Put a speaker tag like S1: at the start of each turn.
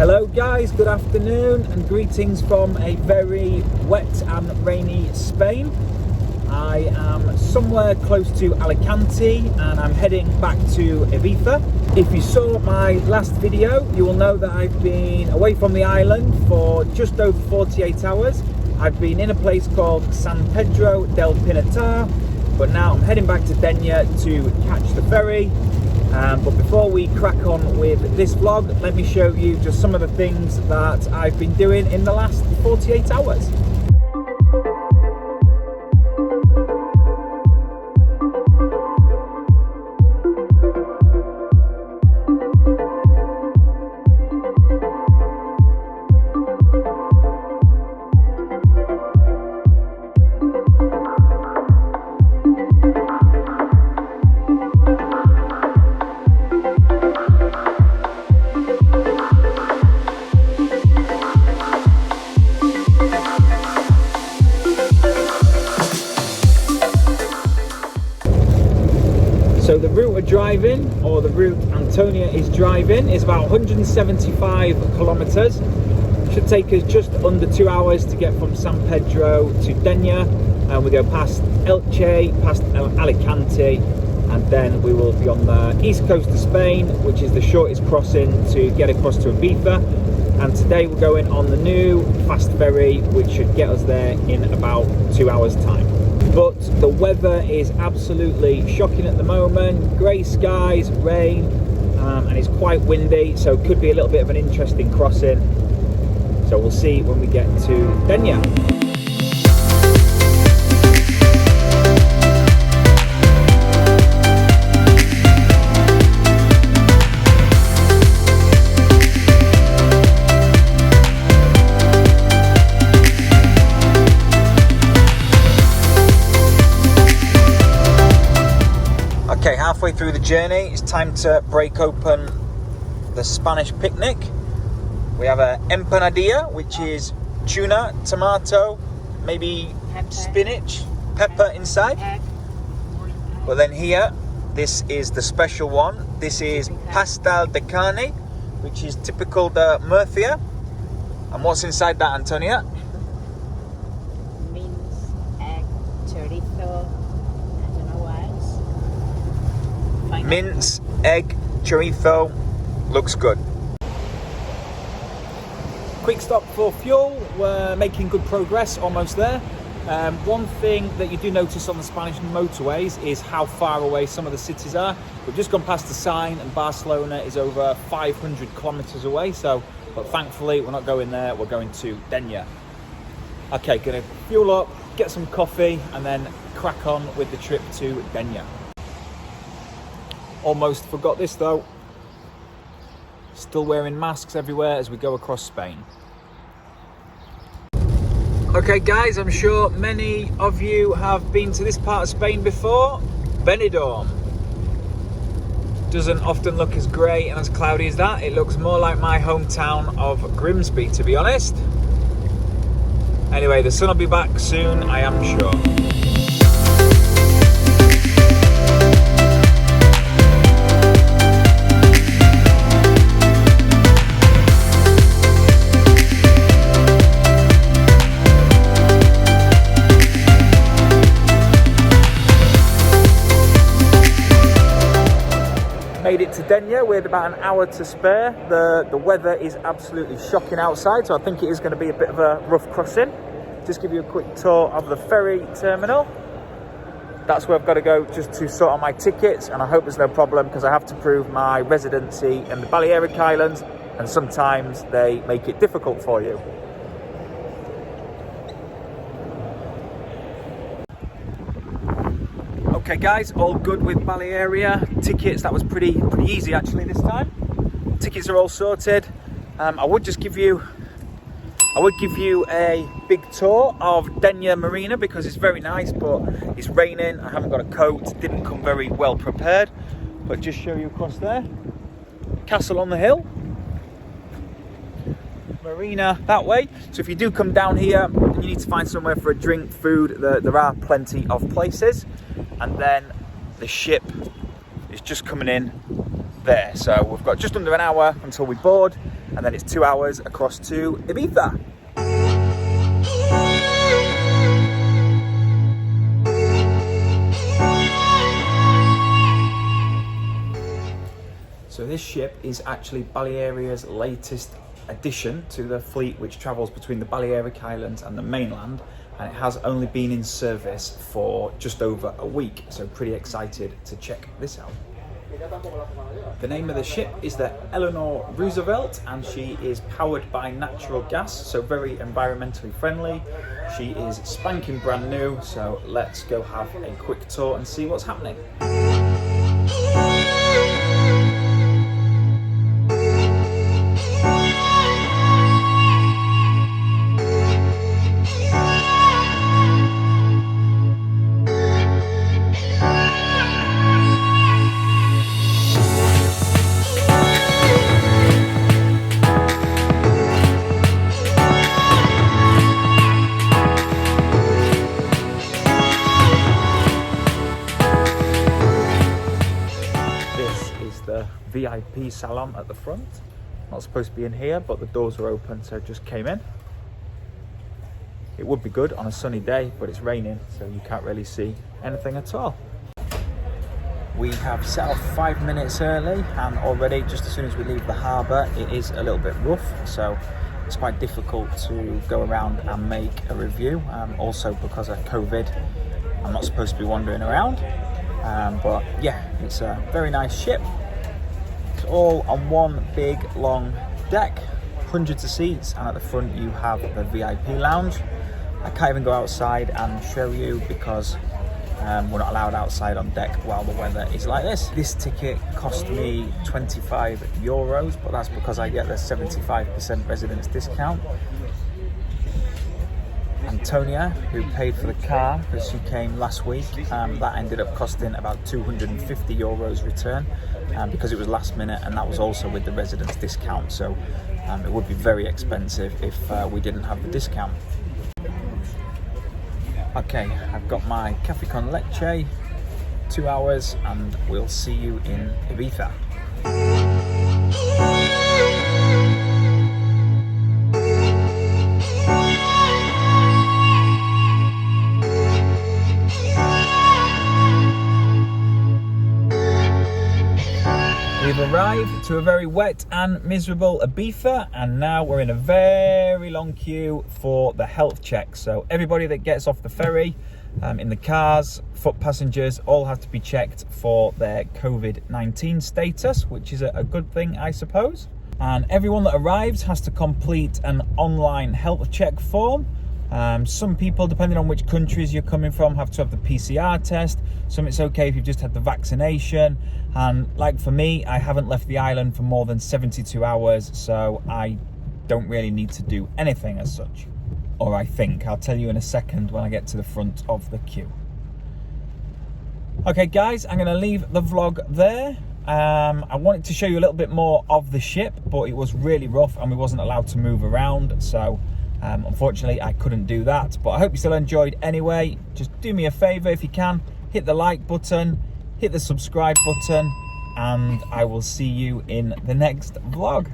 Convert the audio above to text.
S1: Hello guys, good afternoon and greetings from a very wet and rainy Spain. I am somewhere close to Alicante and I'm heading back to Ibiza. If you saw my last video, you will know that I've been away from the island for just over 48 hours. I've been in a place called San Pedro del Pinatar, but now I'm heading back to Denia to catch the ferry. But before we crack on with this vlog, let me show you just some of the things that I've been doing in the last 48 hours. So the route we're driving, or the route Antonia is driving, is about 175 kilometers. Should take us just under 2 hours to get from San Pedro to Denia, and we go past Elche, past Alicante, and then we will be on the east coast of Spain, which is the shortest crossing to get across to Ibiza. And today we're going on the new fast ferry, which should get us there in about 2 hours time. But the weather is absolutely shocking at the moment. Grey skies, rain, and it's quite windy, so it could be a little bit of an interesting crossing. So we'll see when we get to Denia. Okay, halfway through the journey, it's time to break open the Spanish picnic. We have a empanadilla, which is tuna, tomato, maybe spinach, pepper inside. But then here, this is the special one. This is pastel de carne, which is typical de Murcia. And what's inside that, Antonia?
S2: Mince, egg, chorizo.
S1: Mince, egg, chorizo, looks good. Quick stop for fuel. We're making good progress, almost there. One thing that you do notice on the Spanish motorways is how far away some of the cities are. We've just gone past the sign and Barcelona is over 500 kilometers away, but thankfully we're not going there, we're going to Denia. Okay, gonna fuel up, get some coffee, and then crack on with the trip to Denia. Almost forgot this though. Still wearing masks everywhere as we go across Spain. Okay guys, I'm sure many of you have been to this part of Spain before. Benidorm. Doesn't often look as grey and as cloudy as that. It looks more like my hometown of Grimsby, to be honest. Anyway, the sun will be back soon, I am sure. Made it to Denia with about an hour to spare. The weather is absolutely shocking outside, so I think it is going to be a bit of a rough crossing. Just give you a quick tour of the ferry terminal. That's where I've got to go just to sort out my tickets, and I hope there's no problem because I have to prove my residency in the Balearic Islands, and sometimes they make it difficult for you. Okay guys, all good with Balearia. Tickets, that was pretty easy actually this time. Tickets are all sorted. I would give you a big tour of Denia Marina because it's very nice, but it's raining. I haven't got a coat, didn't come very well prepared. But just show you across there. Castle on the hill. Marina that way. So if you do come down here and you need to find somewhere for a drink, food, there are plenty of places. And then the ship is just coming in there. So we've got just under an hour until we board, and then it's 2 hours across to Ibiza. So this ship is actually Balearia's latest addition to the fleet, which travels between the Balearic Islands and the mainland, and it has only been in service for just over a week, so pretty excited to check this out. The name of the ship is the Eleanor Roosevelt, and she is powered by natural gas, so very environmentally friendly. She is spanking brand new, so let's go have a quick tour and see what's happening. VIP salon at the front. Not supposed to be in here, but the doors are open, so just came in. It would be good on a sunny day, but it's raining, so you can't really see anything at all. We have set off 5 minutes early, and already just as soon as we leave the harbour it is a little bit rough, so it's quite difficult to go around and make a review. Also because of COVID, I'm not supposed to be wandering around, but yeah, it's a very nice ship. It's all on one big long deck, hundreds of seats, and at the front you have the VIP lounge. I can't even go outside and show you because we're not allowed outside on deck while the weather is like this. This ticket cost me €25, but that's because I get the 75% residence discount. Antonia, who paid for the car because she came last week, that ended up costing about €250 return, because it was last minute, and that was also with the residence discount, so it would be very expensive if we didn't have the discount. Okay, I've got my Café con Leche, 2 hours, and we'll see you in Ibiza. We've arrived to a very wet and miserable Ibiza, and now we're in a very long queue for the health check. So everybody that gets off the ferry, in the cars, foot passengers, all have to be checked for their COVID-19 status, which is a good thing, I suppose. And everyone that arrives has to complete an online health check form. Some people, depending on which countries you're coming from, have to have the PCR test. Some it's okay if you've just had the vaccination. And like for me, I haven't left the island for more than 72 hours, so I don't really need to do anything as such. Or I think. I'll tell you in a second when I get to the front of the queue. Okay guys, I'm going to leave the vlog there. I wanted to show you a little bit more of the ship, but it was really rough and we wasn't allowed to move around, so unfortunately I couldn't do that. But I hope you still enjoyed anyway. Just do me a favour if you can, hit the like button, hit the subscribe button, and I will see you in the next vlog.